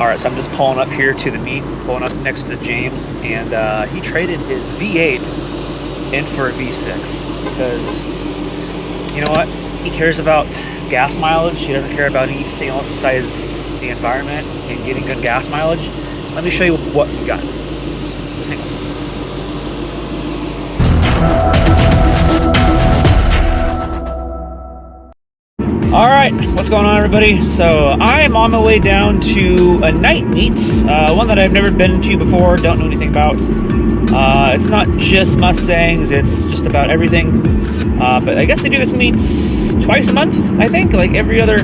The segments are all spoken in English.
Alright, so I'm just pulling up here to the meet, pulling up next to James, and he traded his V8 in for a V6 because, you know what, he cares about gas mileage. He doesn't care about anything else besides the environment and getting good gas mileage. Let me show you what we got. Just hang on. All right, what's going on, everybody? So I am on my way down to a night meet, one that I've never been to before, don't know anything about. It's not just Mustangs, it's just about everything. But I guess they do this meets twice a month, I think, like every other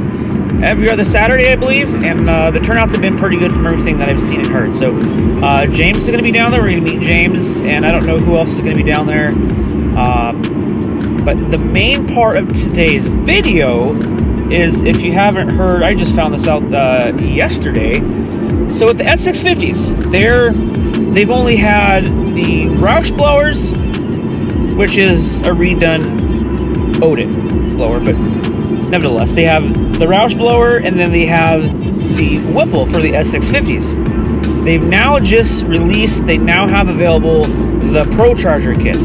Saturday, I believe. And the turnouts have been pretty good from everything that I've seen and heard. So James is going to be down there. We're going to meet James, and I don't know who else is going to be down there. But the main part of today's video is, if you haven't heard, I just found this out yesterday. So with the S650s, they've only had the Roush blowers, which is a redone Odin blower, but nevertheless, they have the Roush blower, and then they have the Whipple for the S650s. They've now just released, they now have available the Procharger kit.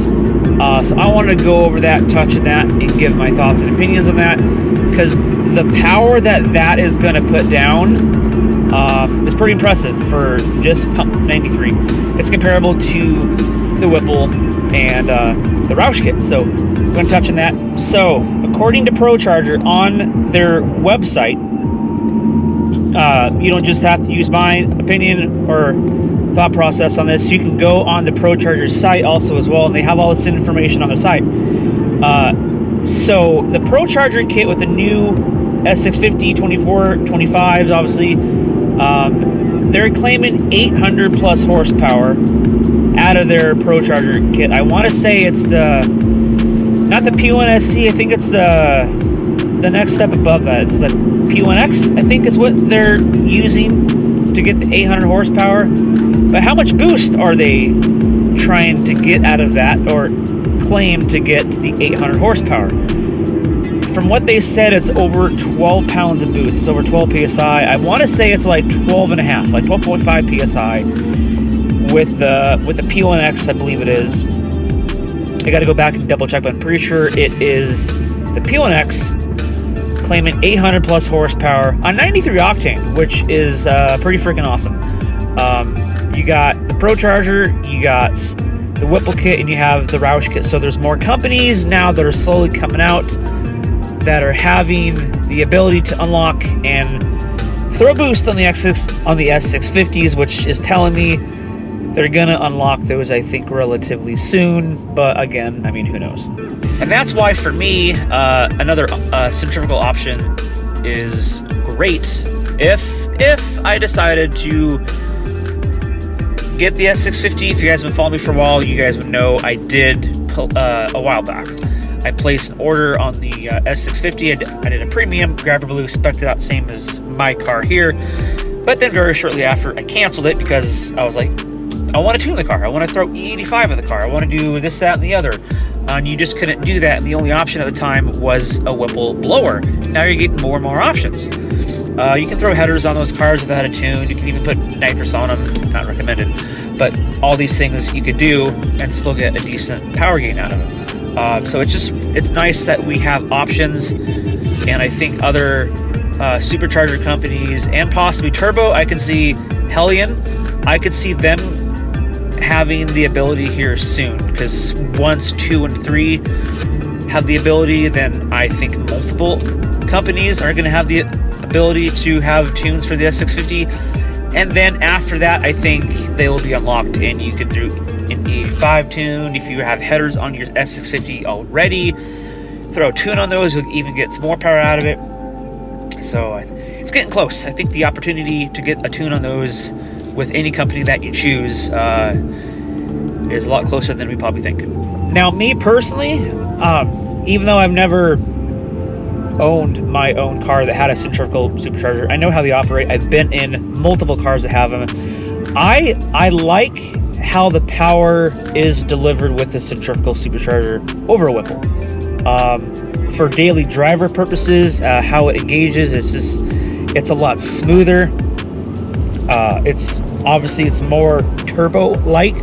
So I want to go over that, touch on that, and give my thoughts and opinions on that, because the power that is going to put down is pretty impressive for just pump 93. It's comparable to the Whipple and the Roush kit. So I'm going to touch on that. So according to Procharger on their website, you don't just have to use my opinion or thought process on this. You can go on the Procharger site also as well, and they have all this information on their site. So the Procharger kit with the new S650, 24, 25s, obviously, they're claiming 800 plus horsepower out of their Procharger kit. I want to say it's not the P1SC, I think it's the next step above that. It's the P1X, I think is what they're using to get the 800 horsepower. But how much boost are they trying to get out of that, or claim to get the 800 horsepower? From what they said, it's over 12 pounds of boost. It's over 12 psi. I want to say it's like 12 and a half, like 12.5 psi with the P1X, I believe it is. I got to go back and double check, but I'm pretty sure it is the P1X, claiming 800 plus horsepower on 93 octane, which is pretty freaking awesome. You got the Procharger, you got the Whipple kit, and you have the Roush kit. So there's more companies now that are slowly coming out that are having the ability to unlock and throw a boost on the S650s, which is telling me they're gonna unlock those, I think, relatively soon. But again, I mean, who knows? And that's why, for me, another centrifugal option is great if I decided to get the S650. If you guys have been following me for a while, you guys would know I did a while back. I placed an order on the S650. I did a premium, grabber blue, spec'd it out, same as my car here. But then very shortly after, I canceled it because I was like, I want to tune the car. I want to throw E85 in the car. I want to do this, that, and the other. And you just couldn't do that. And the only option at the time was a Whipple blower. Now you're getting more and more options. You can throw headers on those cars without a tune. You can even put nitrous on them. Not recommended. But all these things you could do and still get a decent power gain out of it. So it's nice that we have options. And I think other supercharger companies and possibly turbo, I can see Hellion, I could see them having the ability here soon, because once 2 and 3 have the ability, then I think multiple companies are going to have the ability to have tunes for the S650, and then after that, I think they will be unlocked, and you can do an E5 tune. If you have headers on your S650 already, throw a tune on those, you'll even get some more power out of it. So it's getting close. I think the opportunity to get a tune on those with any company that you choose is a lot closer than we probably think. Now, me personally, even though I've never owned my own car that had a centrifugal supercharger, I know how they operate. I've been in multiple cars that have them. I like how the power is delivered with the centrifugal supercharger over a Whipple. For daily driver purposes, how it engages, it's a lot smoother. It's obviously it's more turbo-like.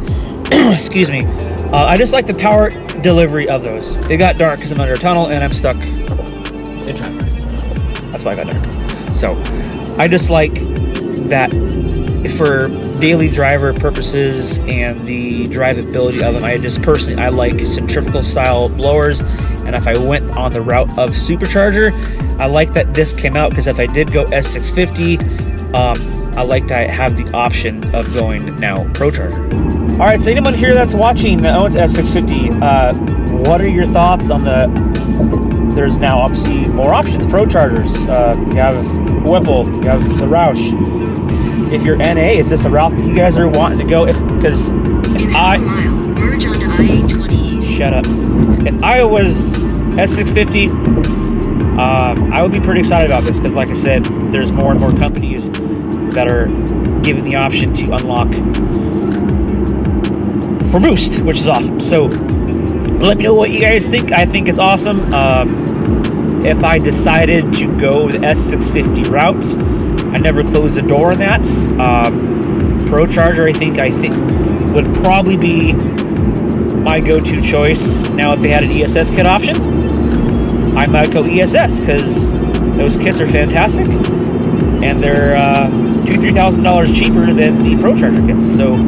Excuse me. I just like the power delivery of those. It got dark because I'm under a tunnel and I'm stuck in traffic. That's why I got dark. So I just like that for daily driver purposes and the drivability of them. I just personally, I like centrifugal style blowers. And if I went on the route of Supercharger, I like that this came out, because if I did go S650, I like to have the option of going now Procharger. All right, so anyone here that's watching that owns S650, what are your thoughts on there's now obviously more options, Prochargers. You have Whipple, you have the Roush. If you're NA, is this a route that you guys are wanting to go? Because if I merge onto I-820. Shut up. If I was S650, I would be pretty excited about this, because like I said, there's more and more companies that are giving the option to unlock for boost, which is awesome. So let me know what you guys think. I think it's awesome. If I decided to go the S650 route, I never closed the door on that. Procharger, I think would probably be my go-to choice. Now, if they had an ESS kit option, I might go ESS, because those kits are fantastic, and they're $2,000-$3,000 cheaper than the Procharger kits. So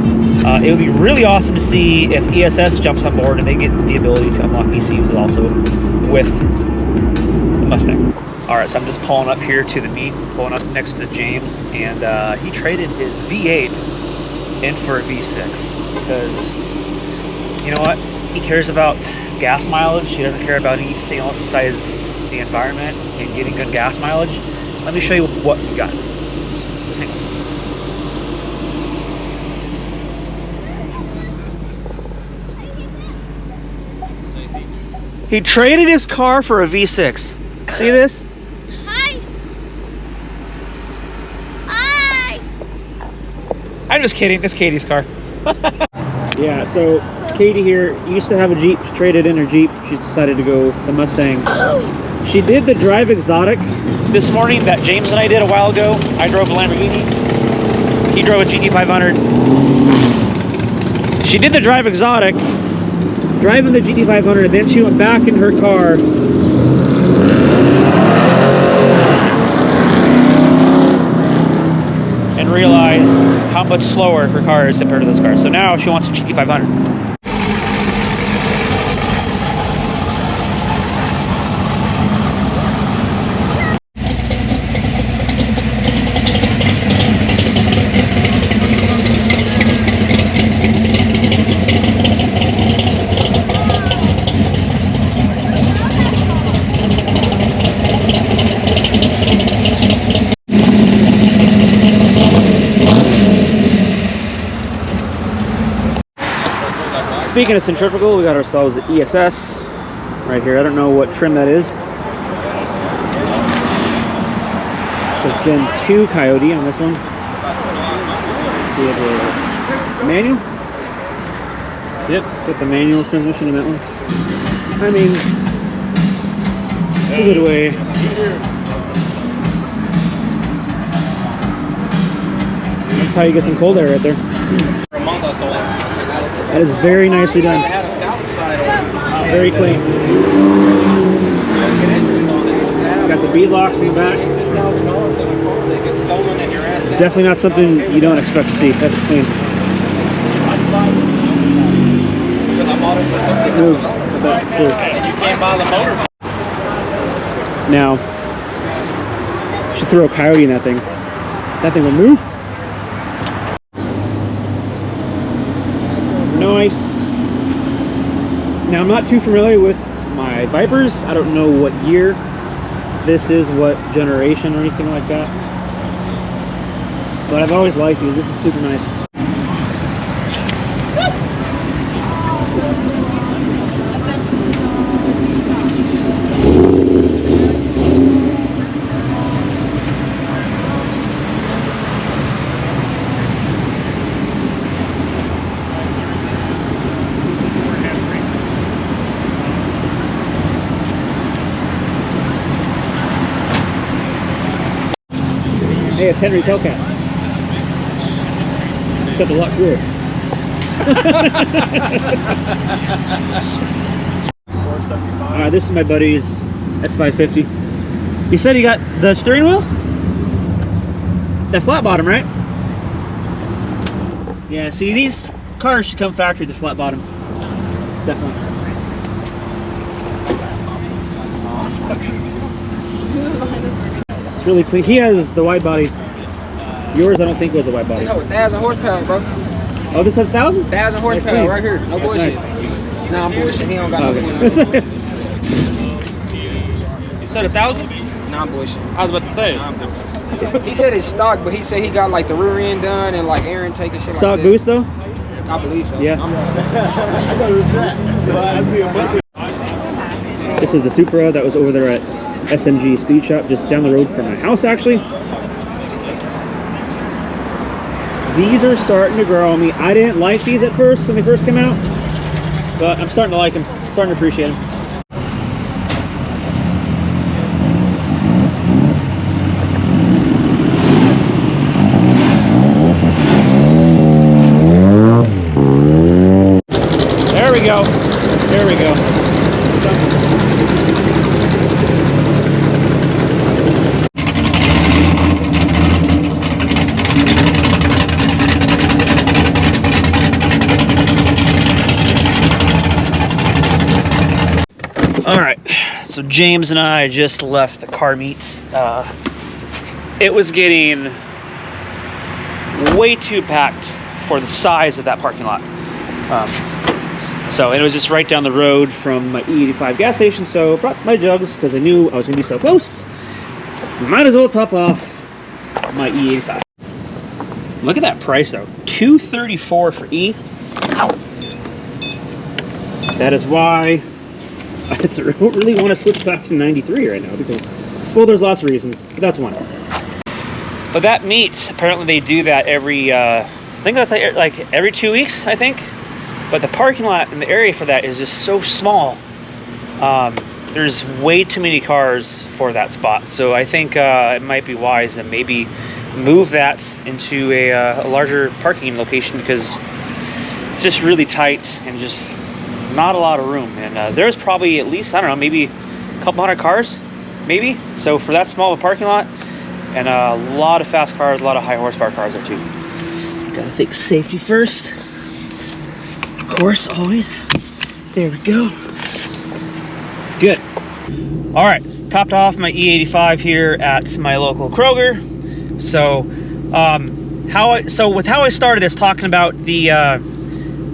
it would be really awesome to see if ESS jumps on board and they get the ability to unlock ECUs also with the Mustang. All right, so I'm just pulling up here to the meet, pulling up next to James, and he traded his V8 in for a V6, because you know what? He cares about gas mileage. He doesn't care about anything else besides the environment and getting good gas mileage. Let me show you what we got. Just hang on. He traded his car for a V6. See this? Hi. Hi. I'm just kidding. It's Katie's car. Yeah, so Katie here used to have a Jeep. She traded in her Jeep. She decided to go with the Mustang. Oh. She did the Drive Exotic this morning that James and I did a while ago. I drove a Lamborghini. He drove a GT500. She did the Drive Exotic, driving the GT500, and then she went back in her car and realized how much slower her car is compared to those cars. So now she wants a GT500. Speaking of centrifugal, we got ourselves the ESS right here. I don't know what trim that is. It's a Gen 2 Coyote on this one. Let's see, it's a manual. Yep, got the manual transmission in that one. I mean, it's a good way. That's how you get some cold air right there. That is very nicely done. Very clean. It's got the bead locks in the back. It's definitely not something you don't expect to see. That's clean. It moves. I bet, for sure. You can't buy the motor. Now, should throw a Coyote in that thing. That thing will move. Nice. Now, I'm not too familiar with my Vipers. I don't know what year this is, what generation or anything like that. But I've always liked these. This is super nice. Hey, it's Henry's Hellcat. Except a lot cooler. 475. Alright, this is my buddy's S550. He said he got the steering wheel? That flat bottom, right? Yeah, see, these cars should come factory with the flat bottom. Definitely. It's really clean. He has the wide body. Yours, I don't think was a wide body. This 1,000 horsepower, bro. Oh, this has 1,000? 1,000 horsepower right here. No bullshit. Nice. Nah, I'm bullshit. He don't got no Okay. one. You said 1,000? Nah, I'm bullshit. I was about to say. Nah, I'm bullshit. He said it's stock, but he said he got like the rear end done and like air intake and shit Stock like that. boost, though? I believe so. Yeah. I go to the track. So I see a bunch of. This is the Supra that was over there at SMG Speed Shop, just down the road from my house, actually. These are starting to grow on me. I didn't like these at first when they first came out, but I'm starting to like them. Starting to appreciate them. There we go. There we go. All right, so James and I just left the car meet. It was getting way too packed for the size of that parking lot. So it was just right down the road from my E85 gas station, so I brought my jugs because I knew I was going to be so close. Might as well top off my E85. Look at that price though, $234 for E. That is why I don't really want to switch back to 93 right now because, well, there's lots of reasons, but that's one. But that meet, apparently they do that every, I think that's like every 2 weeks, I think. But the parking lot in the area for that is just so small. There's way too many cars for that spot. So I think it might be wise to maybe move that into a larger parking location because it's just really tight and just not a lot of room. And there's probably at least, I don't know, maybe a couple hundred cars, maybe. So for that small of a parking lot, and a lot of fast cars, a lot of high horsepower cars there too. Gotta think safety first. Of course, always. There we go. Good. All right, topped off my E85 here at my local Kroger. So, with how I started this, talking about the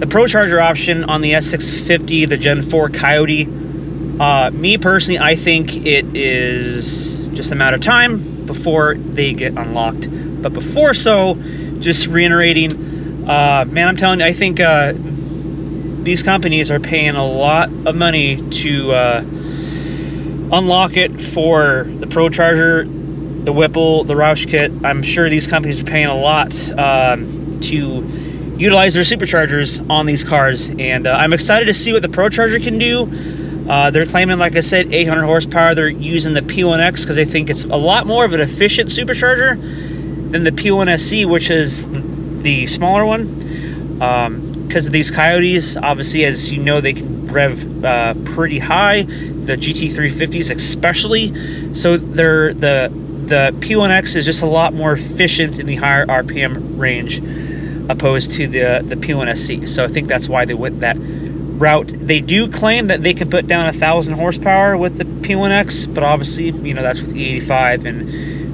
Procharger option on the S650, the Gen 4 Coyote. Me personally, I think it is just a matter of time before they get unlocked. But before so, just reiterating, man, I'm telling you, I think these companies are paying a lot of money to unlock it for the Procharger, the Whipple, the Roush kit. I'm sure these companies are paying a lot to utilize their superchargers on these cars, and I'm excited to see what the Procharger can do. They're claiming, like I said, 800 horsepower. They're using the P1X because they think it's a lot more of an efficient supercharger than the P1SC, which is the smaller one. Because of these Coyotes, obviously, as you know, they can rev pretty high. The GT350s especially. So the P1X is just a lot more efficient in the higher RPM range opposed to the P1SC. So I think that's why they went that route. They do claim that they can put down 1,000 horsepower with the P1X, but obviously, you know, that's with E85 and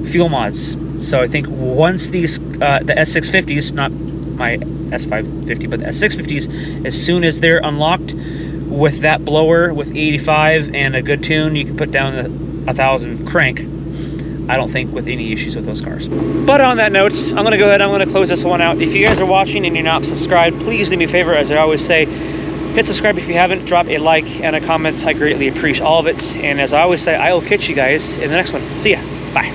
fuel mods. So I think once these the S650s, not my S550, but the S650s, as soon as they're unlocked with that blower with E85 and a good tune, you can put down the 1,000 crank. I don't think with any issues with those cars. But on that note, I'm gonna go ahead, I'm gonna close this one out. If you guys are watching and you're not subscribed, please do me a favor, as I always say, hit subscribe if you haven't, drop a like and a comment. I greatly appreciate all of it. And as I always say, I will catch you guys in the next one. See ya, bye.